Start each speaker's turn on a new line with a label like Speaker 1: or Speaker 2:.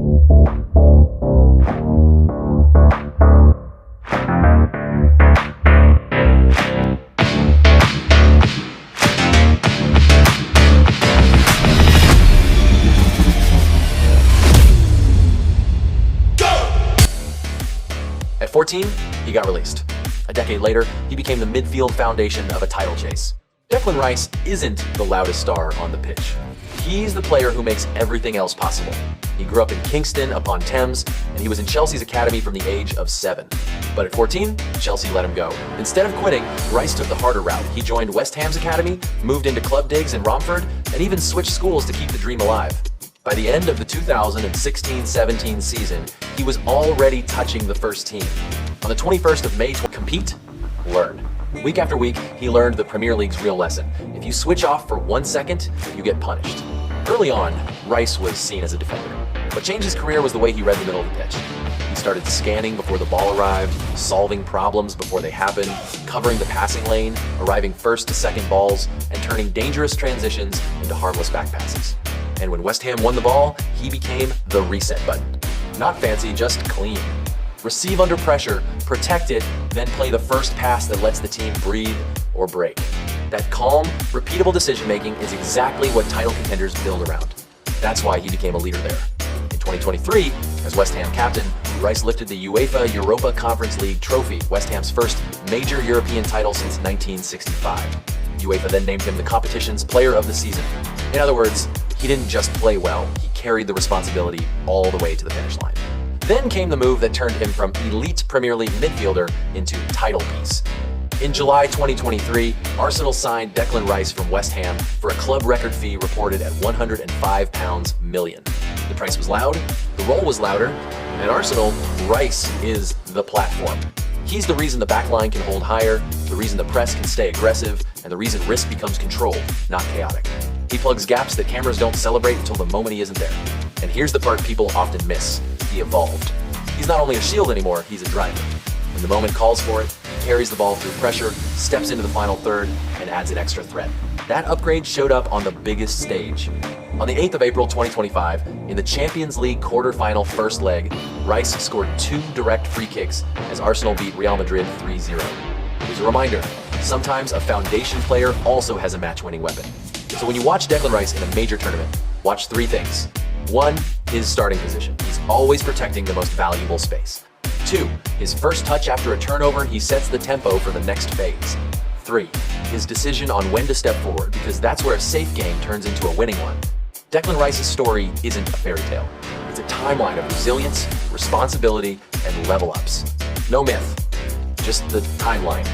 Speaker 1: At 14, he got released. A decade later, he became the midfield foundation of a title chase. Declan Rice isn't the loudest star on the pitch. He's the player who makes everything else possible. He grew up in Kingston upon Thames, and he was in Chelsea's academy from the age of 7. But at 14, Chelsea let him go. Instead of quitting, Rice took the harder route. He joined West Ham's academy, moved into club digs in Romford, and even switched schools to keep the dream alive. By the end of the 2016-17 season, he was already touching the first team. On the 21st of May, compete, learn. Week after week, he learned the Premier League's real lesson. If you switch off for 1 second, you get punished. Early on, Rice was seen as a defender. What changed his career was the way he read the middle of the pitch. He started scanning before the ball arrived, solving problems before they happened, covering the passing lane, arriving first to second balls, and turning dangerous transitions into harmless back passes. And when West Ham won the ball, he became the reset button. Not fancy, just clean. Receive under pressure, protect it, then play the first pass that lets the team breathe or break. That calm, repeatable decision-making is exactly what title contenders build around. That's why he became a leader there. In 2023, as West Ham captain, Rice lifted the UEFA Europa Conference League trophy, West Ham's first major European title since 1965. UEFA then named him the competition's player of the season. In other words, he didn't just play well, he carried the responsibility all the way to the finish line. Then came the move that turned him from elite Premier League midfielder into title piece. In July 2023, Arsenal signed Declan Rice from West Ham for a club record fee reported at £105 million. The price was loud, the role was louder, and at Arsenal, Rice is the platform. He's the reason the backline can hold higher, the reason the press can stay aggressive, and the reason risk becomes controlled, not chaotic. He plugs gaps that cameras don't celebrate until the moment he isn't there. And here's the part people often miss. He evolved. He's not only a shield anymore, he's a driver. When the moment calls for it, he carries the ball through pressure, steps into the final third, and adds an extra threat. That upgrade showed up on the biggest stage. On the 8th of April 2025, in the Champions League quarterfinal first leg, Rice scored 2 direct free kicks as Arsenal beat Real Madrid 3-0. It was a reminder, sometimes a foundation player also has a match-winning weapon. So when you watch Declan Rice in a major tournament, watch 3 things. 1, his starting position. He's always protecting the most valuable space. 2, his first touch after a turnover, he sets the tempo for the next phase. 3, his decision on when to step forward, because that's where a safe game turns into a winning one. Declan Rice's story isn't a fairy tale. It's a timeline of resilience, responsibility, and level ups. No myth, just the timeline.